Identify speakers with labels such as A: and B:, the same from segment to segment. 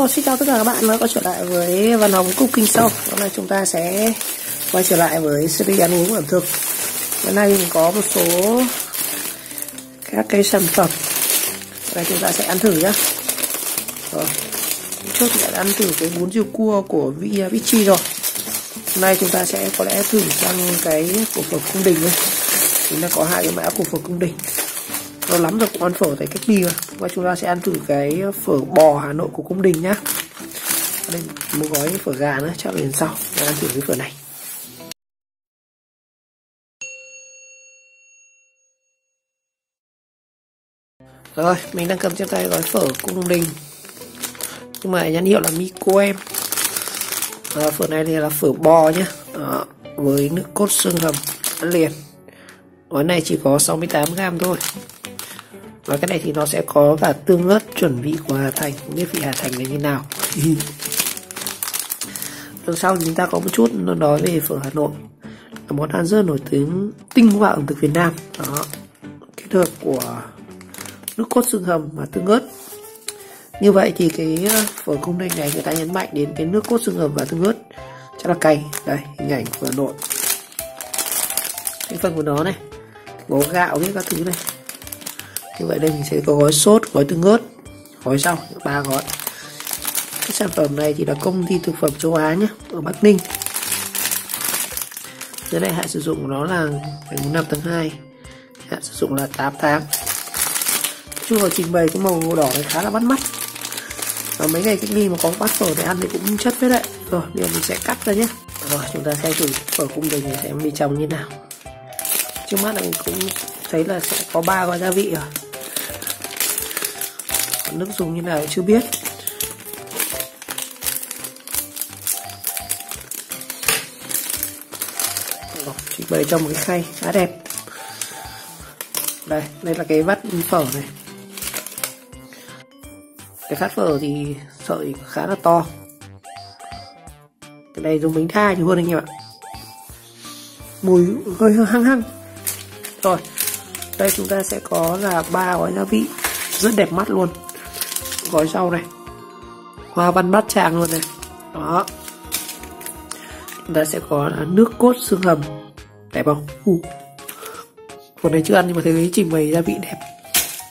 A: Xin chào tất cả các bạn đã quay trở lại với Văn Hồng Cooking Show. Hôm nay chúng ta sẽ quay trở lại với series ăn uống ẩm thực. Hôm nay mình có một số các cái sản phẩm. Đây chúng ta sẽ ăn thử nhá. Rồi. Trước thì đã ăn thử cái bún riêu cua của Vichy rồi. Hôm nay chúng ta sẽ có lẽ thử sang cái của phở cung đình thôi. Chúng ta có hai cái mã của phở cung đình. Lâu lắm rồi cũng ăn phở tại cách ly rồi. Và chúng ta sẽ ăn thử cái phở bò Hà Nội của cung đình nhá. Đây một gói phở gà nữa, chắc là lần sau để ăn thử cái phở này. Rồi, mình đang cầm trên tay gói phở cung đình, nhưng mà nhãn hiệu là Mico em. Phở này thì là phở bò nhá. Với nước cốt xương hầm ăn liền. Gói này chỉ có 68g thôi. Và cái này thì nó sẽ có cả tương ớt chuẩn vị của Hà Thành, không biết vị Hà Thành là như nào. Đằng sau thì chúng ta có một chút nó nói về phở Hà Nội, là món ăn rất nổi tiếng tinh hoa ẩm thực Việt Nam. Đó, kết hợp của nước cốt xương hầm và tương ớt. Như vậy thì cái phở cung đình này người ta nhấn mạnh đến cái nước cốt xương hầm và tương ớt chắc là cay. Đây hình ảnh của Hà Nội, cái phần của nó này, có gạo với các thứ này. Như vậy đây mình sẽ có gói sốt, gói tương ớt, gói rau, 3 gói. Cái sản phẩm này thì là công ty thực phẩm châu Á nhé, ở Bắc Ninh. Dưới này hạn sử dụng của nó là ngày 5 tháng 2, hạn sử dụng là 8 tháng. Chung là trình bày cái màu đỏ này khá là bắt mắt. Và mấy ngày cách ly mà có bát phở để ăn thì cũng chất phết đấy. Rồi bây giờ mình sẽ cắt ra nhé. Rồi chúng ta sẽ thử phở cung đình này xem bên trong như nào. Trước mắt là mình cũng thấy là sẽ có 3 gói gia vị rồi. Còn nước dùng như nào chưa biết. Trình bày trong một cái khay khá đẹp. Đây là cái vắt phở này. Cái khát phở thì sợi khá là to. Cái này dùng bánh tha nhiều hơn anh em ạ. Mùi hơi hăng hăng. Rồi, đây chúng ta sẽ có là 3 gói gia vị rất đẹp mắt luôn. Gói rau này, hoa văn bát tràng luôn này. Đó. Chúng ta sẽ có là nước cốt xương hầm. Đẹp không? Còn này chưa ăn nhưng mà thấy trình bày gia vị đẹp.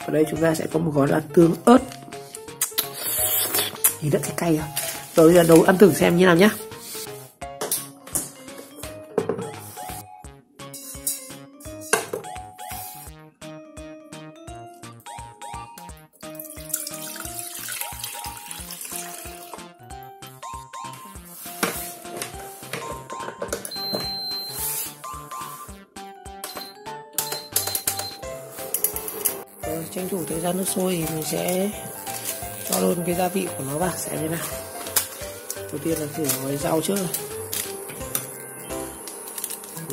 A: Ở đây chúng ta sẽ có một gói là tương ớt. Nhìn rất cay à. Rồi bây giờ đầu ăn thử xem như nào nhá. Tranh thủ thời gian nước sôi thì mình sẽ cho luôn cái gia vị của nó vào xem thế nào. Đầu tiên là thử gói rau trước này.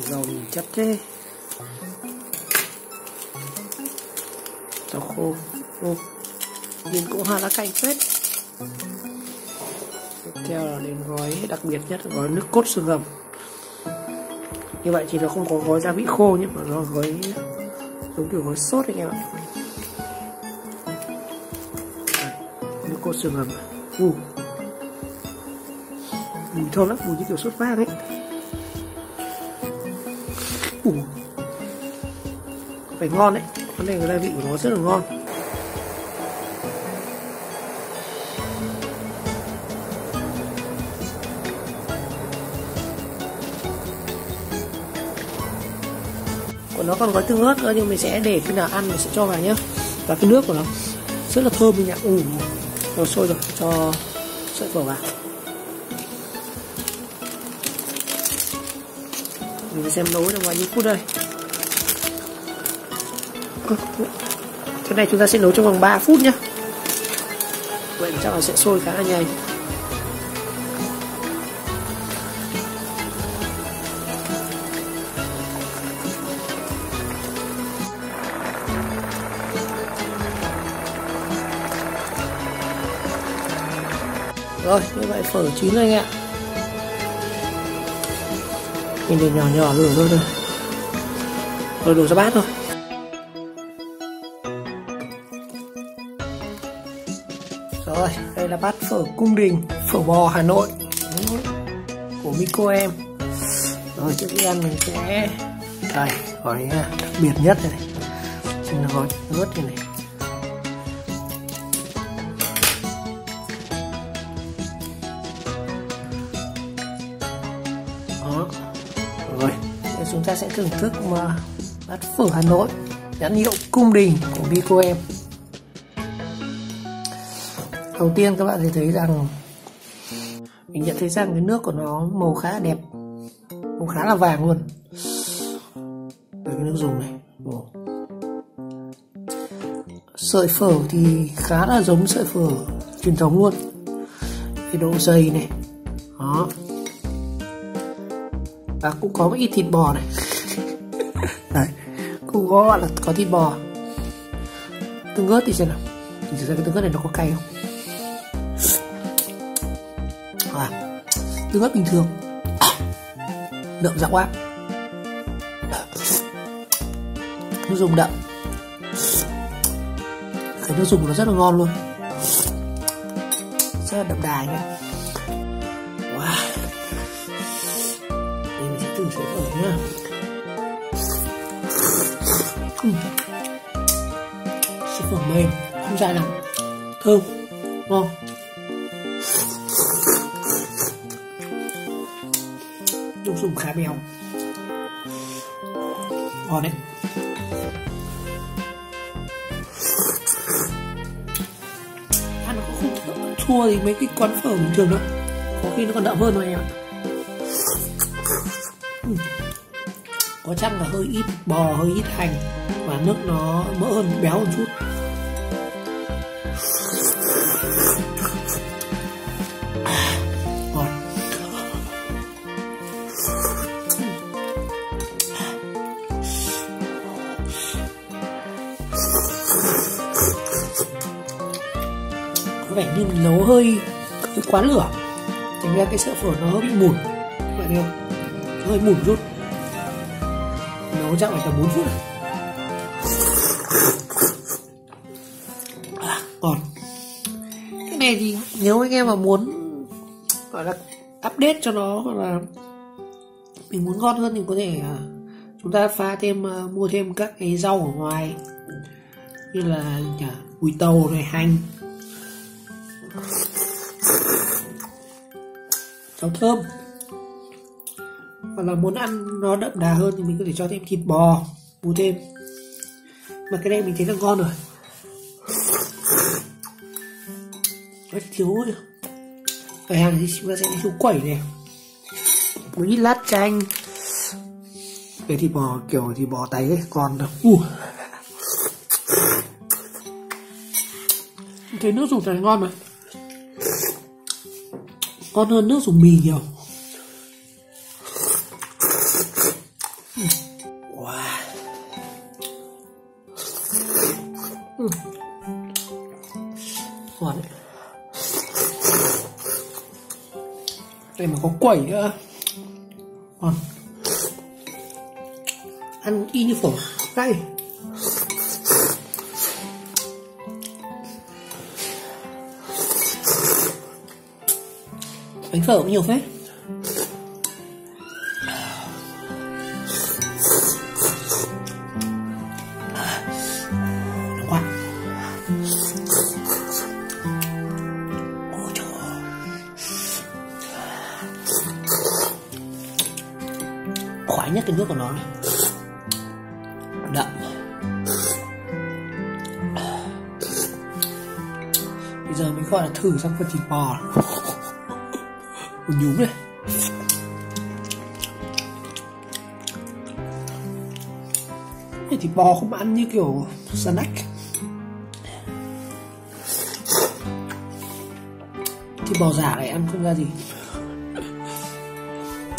A: Rau mình chất thế. Rau khô. Nhìn cũng hoa lá cành phết. Tiếp theo là đến gói đặc biệt nhất là gói nước cốt xương hầm. Như vậy thì nó không có gói gia vị khô nhé, mà nó gói giống kiểu gói sốt anh em ạ. Nước cốt xương hầm. Mùi thơm lắm, mùi như kiểu sốt vang ấy. Phải ngon đấy, vấn đề cái gia vị của nó rất là ngon. Còn nó còn có tương ớt nữa, nhưng mình sẽ để khi nào ăn mình sẽ cho vào nhé. Và cái nước của nó rất là thơm mình ạ. Rồi sôi rồi, cho sợi phở vào. Mình xem nấu trong vài phút đây. Cái này chúng ta sẽ nấu trong vòng 3 phút nhé. Vậy chắc là sẽ sôi khá là nhanh. Rồi, như vậy phở chín rồi anh ạ. Mình để nhỏ nhỏ lửa thôi. Rồi đổ ra bát thôi. Rồi, đây Đây là bát phở cung đình, phở bò Hà Nội của Miko em. Rồi trước khi ăn mình sẽ đây gói đặc biệt nhất này, chính là gói ớt này này. Đó. Rồi chúng ta sẽ thưởng thức mà bát phở Hà Nội nhãn hiệu cung đình của Miko em. Đầu tiên các bạn sẽ thấy rằng mình nhận thấy rằng cái nước của nó màu khá là đẹp, màu khá là vàng luôn. Đây cái nước dùng này. Sợi phở thì khá là giống sợi phở truyền thống luôn. Cái độ dày này. Đó. Và cũng có một ít thịt bò này. Đấy, cũng có gọi là có thịt bò. Tương ớt thì xem nào. Thì thực ra cái tương ớt này nó có cay không? Tương ớt bình thường, đậm giọng quá. Nước dùng đậm, cái nước dùng nó rất là ngon luôn, rất là đậm đà nhé. Wow, đây mình sẽ thử sữa phở nhá. Sữa phở mềm, không dai lắm, thơm, ngon. Nước dùng khá béo, ngon đấy. Ăn nó cũng không chua thì mấy cái quán phở bình thường đâu, có khi nó còn đậm hơn rồi em ạ. Có chắc là hơi ít bò, hơi ít hành và nước nó mỡ hơn, béo một chút. Ngon. Có vẻ như mình nấu hơi quá lửa, thành ra cái sữa phở nó hơi bị mủn, các bạn thấy không? Hơi mủn chút. Nấu chắc phải tầm 4 phút. Còn cái này thì nếu anh em mà muốn gọi là update cho nó, hoặc là mình muốn ngon hơn thì có thể chúng ta pha thêm, mua thêm các cái rau ở ngoài như là bùi tàu này, hành, rau thơm. Hoặc là muốn ăn nó đậm đà hơn thì mình có thể cho thêm thịt bò, mua thêm. Mà cái này mình thấy là ngon rồi. Nó thiếu cái hàng thì chúng ta sẽ thiếu quẩy này, một ít lát chanh, cái thịt bò kiểu thịt bò tái ấy, còn cái nước dùng này ngon mà, ngon hơn nước dùng mì nhiều. Wow. Ngon đấy. Đây mà có quẩy nữa, ngon. Ăn y như phở cay. Bánh phở cũng nhiều phết. Quá. Ôi trời ơi. Khoái nhất cái nước của nó này. Đậm. Bây giờ mình gọi là thử sang phần thịt bò. Một nhúm này. Cái thịt bò không ăn như kiểu snack. Thịt bò giả này ăn không ra gì.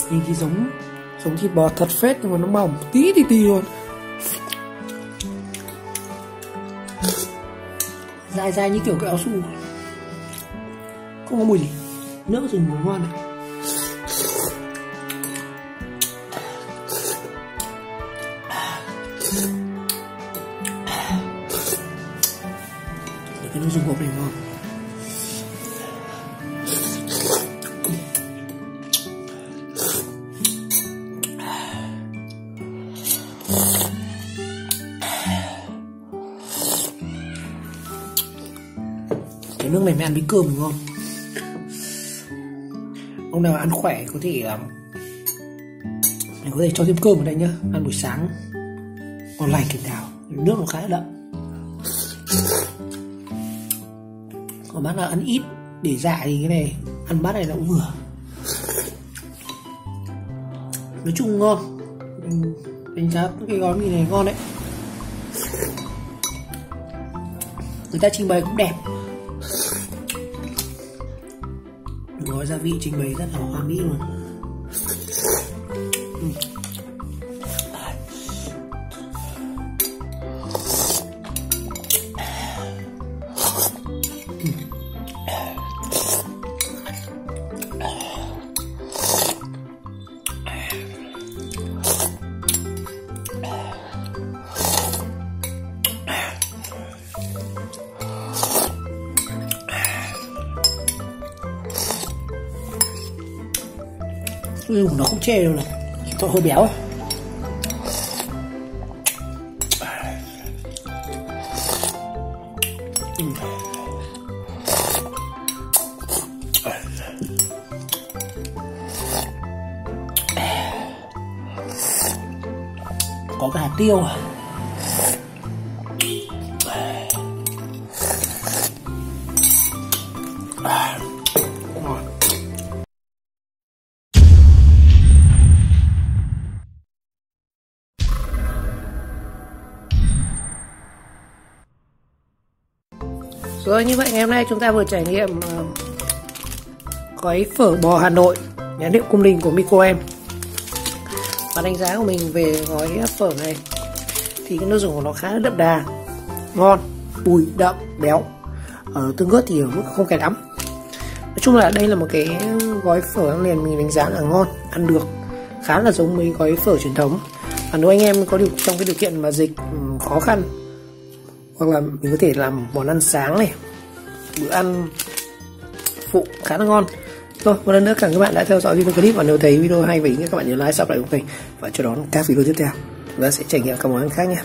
A: Nhìn thì giống thịt bò thật phết, nhưng mà nó mỏng tí luôn. Dai như kiểu cái áo su, không có mùi gì. Nước dùng mùi ngon này. Cái nước dùng hộp này ngon. nước này mới ăn với cơm đúng không? Ông nào ăn khỏe có thể mình có thể cho thêm cơm vào đây nhá, ăn buổi sáng ngon lành kịch đào, nước nó khá là đậm. Còn bác nào ăn ít để dạ thì cái này ăn bát này nó cũng vừa. Nói chung ngon, đánh giá cái gói mì này ngon đấy. Người ta trình bày cũng đẹp, gói gia vị trình bày rất là hoa mỹ luôn. Nó không chê đâu này, tôi hơi béo. Có cả hạt tiêu à. Rồi, như vậy ngày hôm nay chúng ta vừa trải nghiệm gói phở bò Hà Nội nhãn hiệu Cung Đình của Miko em. Và đánh giá của mình về gói phở này thì cái nước dùng của nó khá là đậm đà, ngon, bùi, đậm, béo. Tương ớt thì ở mức không cay lắm. Nói chung là đây là một cái gói phở ăn liền mình đánh giá là ngon, ăn được, khá là giống mấy gói phở truyền thống. Và nếu anh em có trong cái điều kiện mà dịch khó khăn, hoặc là mình có thể làm món ăn sáng này, bữa ăn phụ khá là ngon. Rồi, một lần nữa cảm ơn các bạn đã theo dõi video clip, và nếu thấy video hay và ý nghĩa các bạn nhớ like, subscribe kênh và chờ đón các video tiếp theo. Chúng ta sẽ trải nghiệm các món ăn khác nhé.